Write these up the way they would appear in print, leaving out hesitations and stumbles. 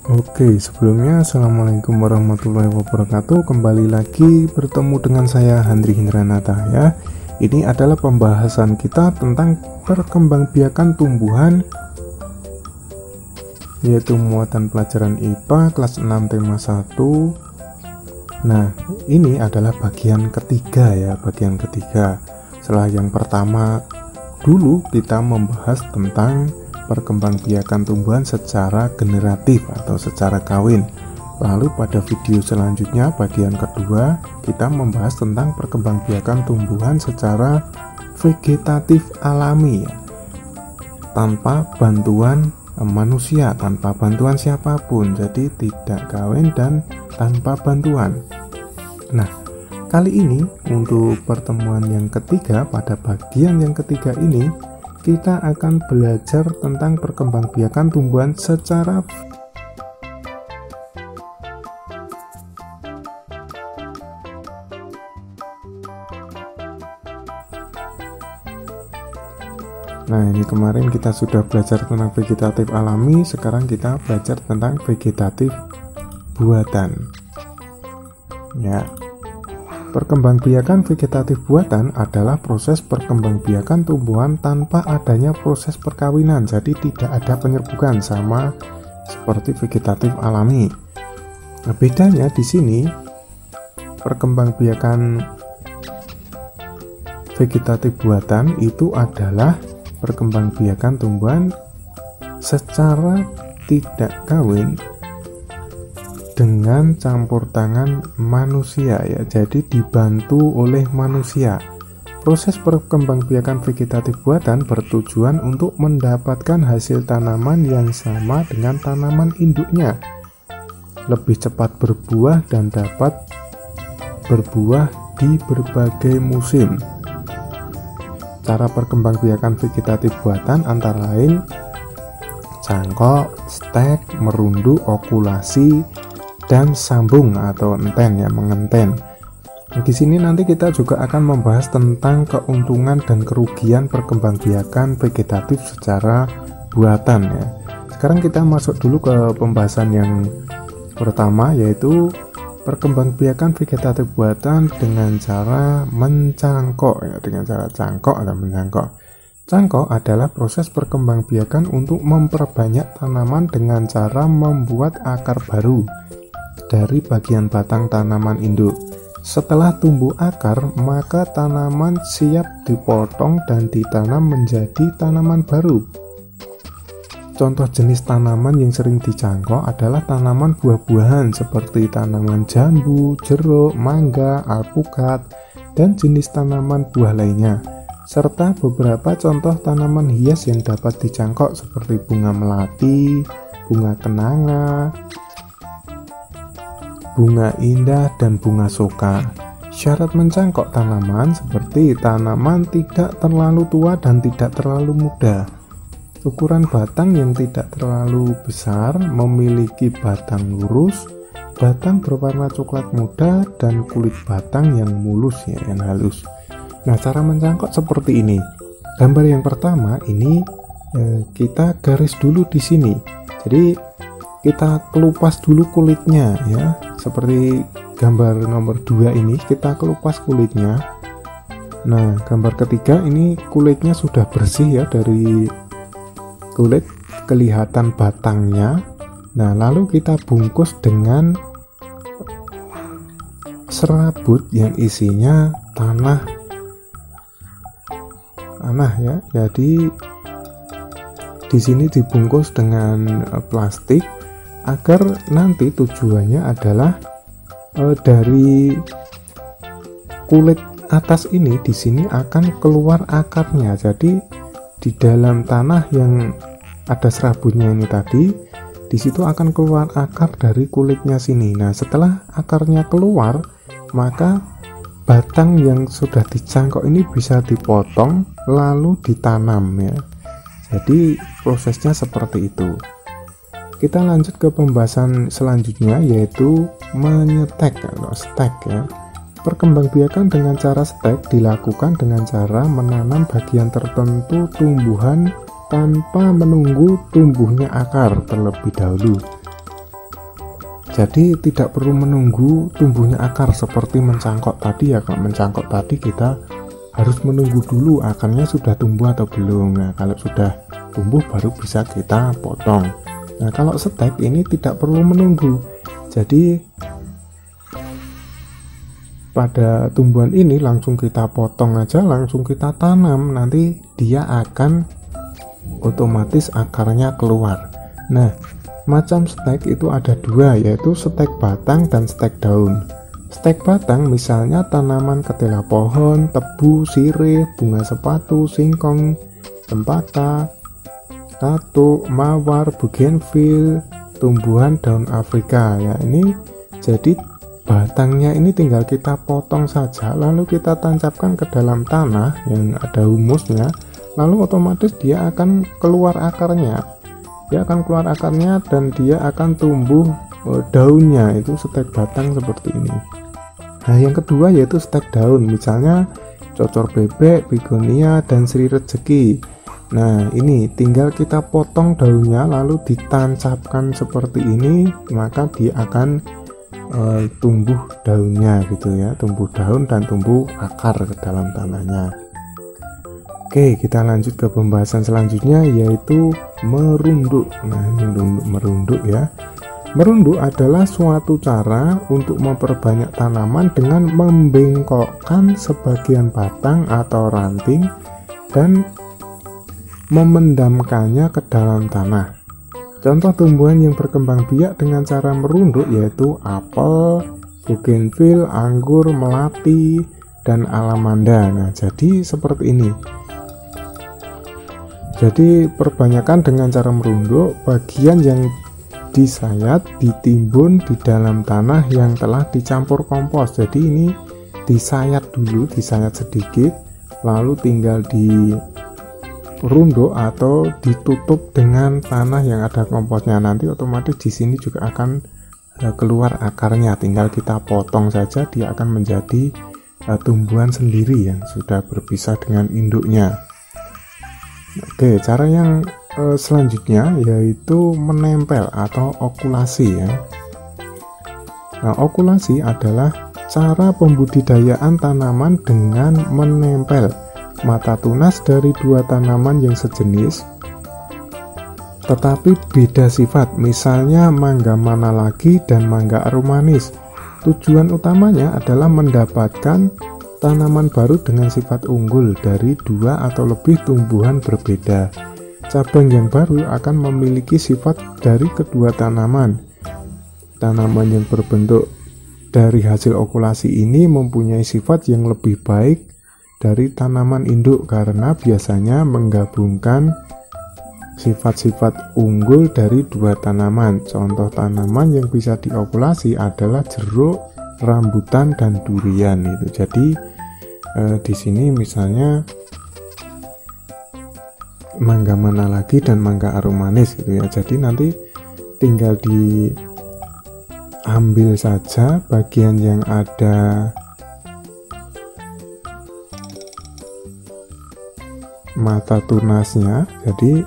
Oke, sebelumnya Assalamualaikum warahmatullahi wabarakatuh. Kembali lagi bertemu dengan saya Handri Hindranata ya. Ini adalah pembahasan kita tentang perkembangbiakan tumbuhan, yaitu muatan pelajaran IPA kelas 6 tema 1. Nah, ini adalah bagian ketiga ya, bagian ketiga. Setelah yang pertama dulu kita membahas tentang perkembangbiakan tumbuhan secara generatif atau secara kawin. Lalu pada video selanjutnya bagian kedua kita membahas tentang perkembangbiakan tumbuhan secara vegetatif alami tanpa bantuan manusia, tanpa bantuan siapapun, jadi tidak kawin dan tanpa bantuan. Nah, kali ini untuk pertemuan yang ketiga, pada bagian yang ketiga ini kita akan belajar tentang perkembangbiakan tumbuhan secara Nah, ini kemarin kita sudah belajar tentang vegetatif alami, sekarang kita belajar tentang vegetatif buatan. Ya. Perkembangbiakan vegetatif buatan adalah proses perkembangbiakan tumbuhan tanpa adanya proses perkawinan, jadi tidak ada penyerbukan sama seperti vegetatif alami. Nah, bedanya di sini perkembangbiakan vegetatif buatan itu adalah perkembangbiakan tumbuhan secara tidak kawin dengan campur tangan manusia ya, jadi dibantu oleh manusia. Proses perkembangbiakan vegetatif buatan bertujuan untuk mendapatkan hasil tanaman yang sama dengan tanaman induknya, lebih cepat berbuah dan dapat berbuah di berbagai musim. Cara perkembangbiakan vegetatif buatan antara lain cangkok, stek, merundu, okulasi, dan sambung atau enten ya, mengenten. Di sini nanti kita juga akan membahas tentang keuntungan dan kerugian perkembangbiakan vegetatif secara buatan ya. Sekarang kita masuk dulu ke pembahasan yang pertama, yaitu perkembangbiakan vegetatif buatan dengan cara mencangkok ya, dengan cara cangkok atau mencangkok. Cangkok adalah proses perkembangbiakan untuk memperbanyak tanaman dengan cara membuat akar baru dari bagian batang tanaman induk. Setelah tumbuh akar, maka tanaman siap dipotong dan ditanam menjadi tanaman baru. Contoh jenis tanaman yang sering dicangkok adalah tanaman buah-buahan seperti tanaman jambu, jeruk, mangga, alpukat, dan jenis tanaman buah lainnya, serta beberapa contoh tanaman hias yang dapat dicangkok seperti bunga melati, bunga kenanga, bunga indah, dan bunga soka. Syarat mencangkok tanaman seperti tanaman tidak terlalu tua dan tidak terlalu muda. Ukuran batang yang tidak terlalu besar, memiliki batang lurus, batang berwarna coklat muda, dan kulit batang yang mulus ya, yang halus. Nah, cara mencangkok seperti ini. Gambar yang pertama ini kita garis dulu di sini. Jadi kita kelupas dulu kulitnya ya. Seperti gambar nomor 2 ini, kita kelupas kulitnya. Nah, gambar ketiga ini kulitnya sudah bersih ya, dari kulit kelihatan batangnya. Nah, lalu kita bungkus dengan serabut yang isinya tanah ya. Jadi di sini dibungkus dengan plastik agar nanti tujuannya adalah dari kulit atas ini di sini akan keluar akarnya. Jadi di dalam tanah yang ada serabutnya ini tadi, di situ akan keluar akar dari kulitnya sini. Nah, setelah akarnya keluar, maka batang yang sudah dicangkok ini bisa dipotong lalu ditanam ya. Jadi prosesnya seperti itu. Kita lanjut ke pembahasan selanjutnya, yaitu menyetek atau stek ya. Perkembangbiakan dengan cara stek dilakukan dengan cara menanam bagian tertentu tumbuhan tanpa menunggu tumbuhnya akar terlebih dahulu. Jadi tidak perlu menunggu tumbuhnya akar seperti mencangkok tadi ya. Kalau mencangkok tadi kita harus menunggu dulu akarnya sudah tumbuh atau belum. Nah, kalau sudah tumbuh baru bisa kita potong. Nah, kalau stek ini tidak perlu menunggu. Jadi pada tumbuhan ini langsung kita potong aja, langsung kita tanam, nanti dia akan otomatis akarnya keluar. Nah, macam stek itu ada dua, yaitu stek batang dan stek daun. Stek batang misalnya tanaman ketela pohon, tebu, sirih, bunga sepatu, singkong, cempaka, katuk, mawar, bougainville, tumbuhan daun Afrika ya. Ini jadi batangnya ini tinggal kita potong saja, lalu kita tancapkan ke dalam tanah yang ada humusnya, lalu otomatis dia akan keluar akarnya. Dia akan keluar akarnya dan dia akan tumbuh daunnya, itu stek batang seperti ini. Nah, yang kedua yaitu stek daun, misalnya cocor bebek, begonia, dan sri rezeki. Nah, ini tinggal kita potong daunnya lalu ditancapkan seperti ini, maka dia akan tumbuh daunnya gitu ya, tumbuh daun dan tumbuh akar ke dalam tanahnya. Oke, kita lanjut ke pembahasan selanjutnya yaitu merunduk. Nah, ini merunduk ya. Merunduk adalah suatu cara untuk memperbanyak tanaman dengan membengkokkan sebagian batang atau ranting dan memendamkannya ke dalam tanah. Contoh tumbuhan yang berkembang biak dengan cara merunduk yaitu apel, bougainville, anggur, melati, dan alamanda. Nah, jadi seperti ini. Jadi perbanyakan dengan cara merunduk, bagian yang disayat ditimbun di dalam tanah yang telah dicampur kompos. Jadi ini disayat dulu, disayat sedikit, lalu tinggal dirunduk atau ditutup dengan tanah yang ada komposnya. Nanti otomatis di sini juga akan keluar akarnya, tinggal kita potong saja, dia akan menjadi tumbuhan sendiri yang sudah berpisah dengan induknya. Oke, cara yang selanjutnya yaitu menempel atau okulasi ya. Nah, okulasi adalah cara pembudidayaan tanaman dengan menempel mata tunas dari dua tanaman yang sejenis tetapi beda sifat, misalnya mangga manalagi dan mangga aromanis. Tujuan utamanya adalah mendapatkan tanaman baru dengan sifat unggul dari dua atau lebih tumbuhan berbeda. Cabang yang baru akan memiliki sifat dari kedua tanaman. Tanaman yang berbentuk dari hasil okulasi ini mempunyai sifat yang lebih baik dari tanaman induk karena biasanya menggabungkan sifat-sifat unggul dari dua tanaman. Contoh tanaman yang bisa diokulasi adalah jeruk, rambutan, dan durian itu. Jadi di sini misalnya mangga manalagi dan mangga aromanis gitu ya. Jadi nanti tinggal diambil saja bagian yang ada mata tunasnya. Jadi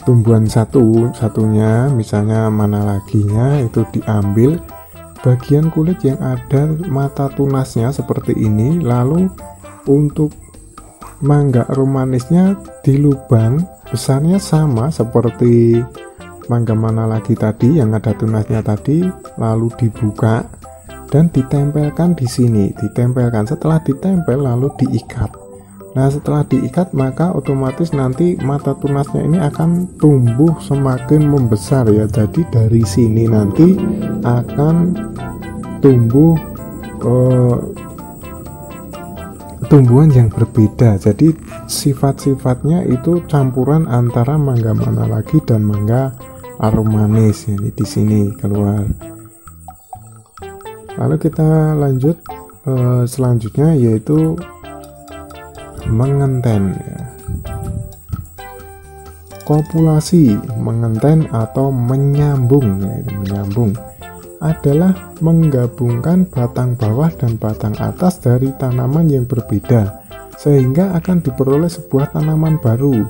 tumbuhan satunya misalnya manalaginya itu diambil bagian kulit yang ada mata tunasnya seperti ini, lalu untuk mangga aromanisnya dilubang besarnya sama seperti mangga manalagi tadi yang ada tunasnya tadi, lalu dibuka dan ditempelkan di sini, setelah ditempel lalu diikat. Nah, setelah diikat maka otomatis nanti mata tunasnya ini akan tumbuh semakin membesar ya. Jadi dari sini nanti akan tumbuh tumbuhan yang berbeda. Jadi sifat-sifatnya itu campuran antara mangga manalagi dan mangga aromanis. Ini di sini keluar. Lalu kita lanjut selanjutnya yaitu mengenten ya. Kopulasi, mengenten atau menyambung ya, menyambung adalah menggabungkan batang bawah dan batang atas dari tanaman yang berbeda sehingga akan diperoleh sebuah tanaman baru.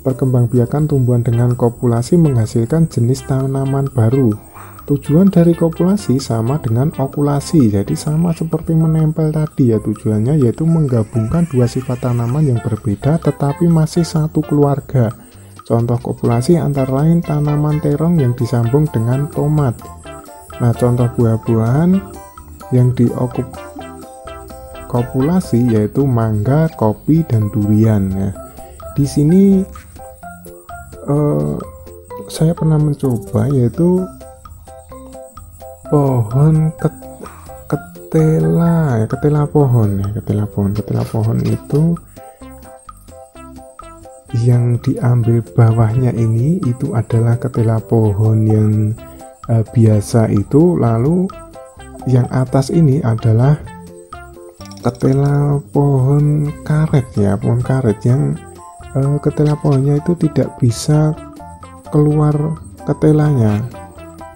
Perkembangbiakan tumbuhan dengan kopulasi menghasilkan jenis tanaman baru. Tujuan dari kopulasi sama dengan okulasi, jadi sama seperti menempel tadi ya, tujuannya yaitu menggabungkan dua sifat tanaman yang berbeda tetapi masih satu keluarga. Contoh kopulasi antara lain tanaman terong yang disambung dengan tomat. Nah, contoh buah-buahan yang kopulasi yaitu mangga, kopi, dan durian ya. Di sini saya pernah mencoba yaitu pohon ketela pohon itu yang diambil bawahnya ini itu adalah ketela pohon yang biasa itu, lalu yang atas ini adalah ketela pohon karet ya, pohon karet yang ketela pohonnya itu tidak bisa keluar ketelanya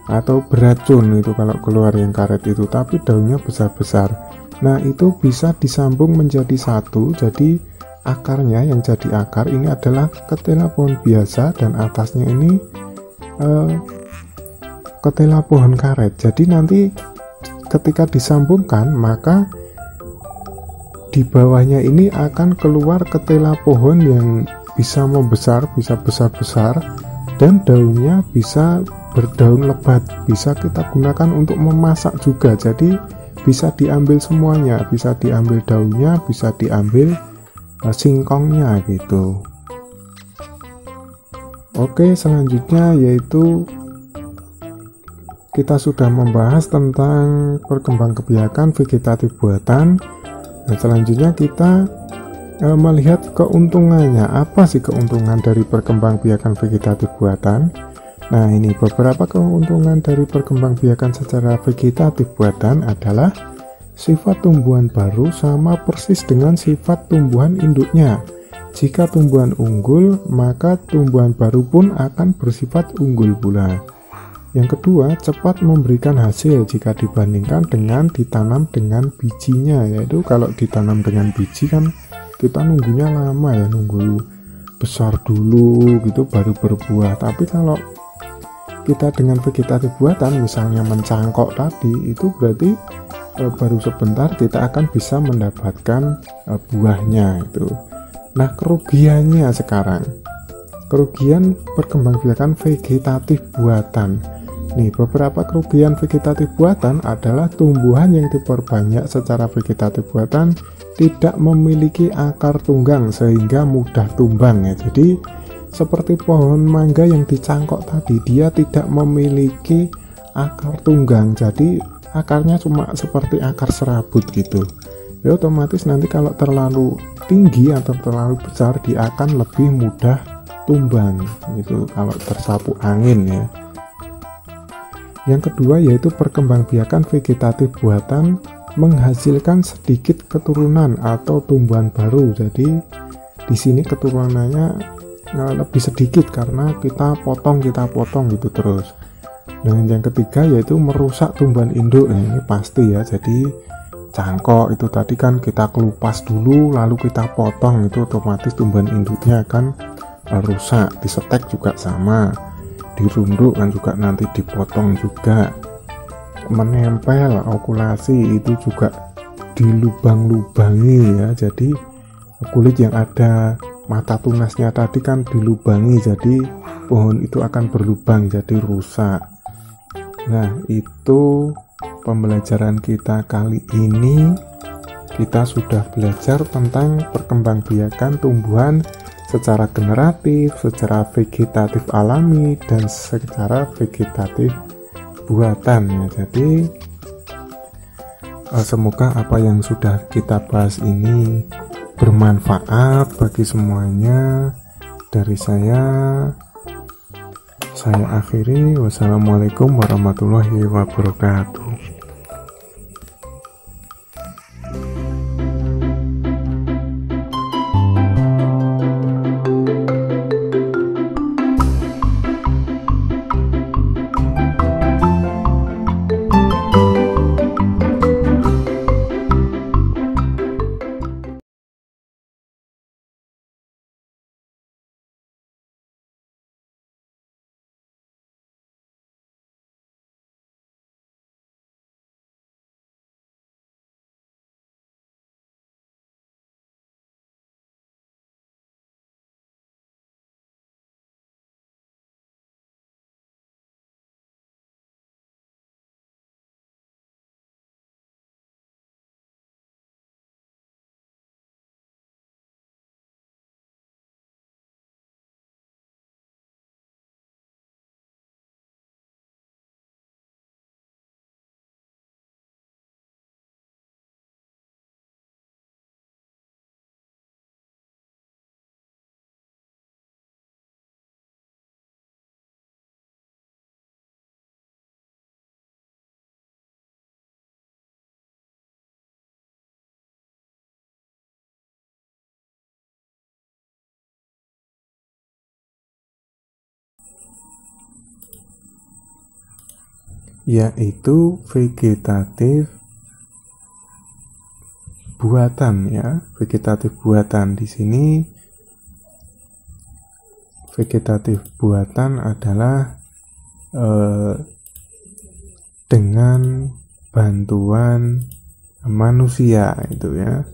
atau beracun itu kalau keluar yang karet itu, tapi daunnya besar-besar. Nah, itu bisa disambung menjadi satu, jadi akarnya yang jadi akar ini adalah ketela pohon biasa dan atasnya ini ketela pohon karet. Jadi nanti ketika disambungkan maka di bawahnya ini akan keluar ketela pohon yang bisa membesar, bisa besar-besar, dan daunnya bisa berdaun lebat, bisa kita gunakan untuk memasak juga. Jadi bisa diambil semuanya, bisa diambil daunnya, bisa diambil singkongnya gitu. Oke, selanjutnya yaitu kita sudah membahas tentang perkembangbiakan vegetatif buatan. Nah, selanjutnya kita melihat keuntungannya. Apa sih keuntungan dari perkembangbiakan vegetatif buatan? Nah, ini beberapa keuntungan dari perkembangbiakan secara vegetatif buatan adalah sifat tumbuhan baru sama persis dengan sifat tumbuhan induknya. Jika tumbuhan unggul, maka tumbuhan baru pun akan bersifat unggul pula. Yang kedua, cepat memberikan hasil jika dibandingkan dengan ditanam dengan bijinya, yaitu kalau ditanam dengan biji kan kita nunggunya lama ya, nunggu besar dulu gitu baru berbuah. Tapi kalau kita dengan vegetatif buatan misalnya mencangkok tadi, itu berarti baru sebentar kita akan bisa mendapatkan buahnya itu. Nah, kerugiannya sekarang, kerugian perkembangbiakan vegetatif buatan. Nih, beberapa kerugian vegetatif buatan adalah tumbuhan yang diperbanyak secara vegetatif buatan tidak memiliki akar tunggang sehingga mudah tumbang ya. Jadi seperti pohon mangga yang dicangkok tadi, dia tidak memiliki akar tunggang, jadi akarnya cuma seperti akar serabut gitu ya, otomatis nanti kalau terlalu tinggi atau terlalu besar dia akan lebih mudah tumbang gitu kalau tersapu angin ya. Yang kedua yaitu perkembangbiakan vegetatif buatan menghasilkan sedikit keturunan atau tumbuhan baru. Jadi di sini keturunannya lebih sedikit karena kita potong gitu terus. Dan yang ketiga yaitu merusak tumbuhan induk. Nah, ini pasti ya, jadi cangkok itu tadi kan kita kelupas dulu lalu kita potong, itu otomatis tumbuhan induknya akan rusak. Disetek juga sama, dirunduk kan juga nanti dipotong juga. Menempel okulasi itu juga dilubang-lubangi ya, jadi kulit yang ada mata tunasnya tadi kan dilubangi, jadi pohon itu akan berlubang jadi rusak. Nah, itu pembelajaran kita kali ini. Kita sudah belajar tentang perkembangbiakan tumbuhan secara generatif, secara vegetatif alami, dan secara vegetatif buatan ya. Jadi semoga apa yang sudah kita bahas ini bermanfaat bagi semuanya. Dari saya akhiri. Wassalamualaikum warahmatullahi wabarakatuh. yaitu vegetatif buatan ya. Vegetatif buatan di sini, vegetatif buatan adalah dengan bantuan manusia itu ya.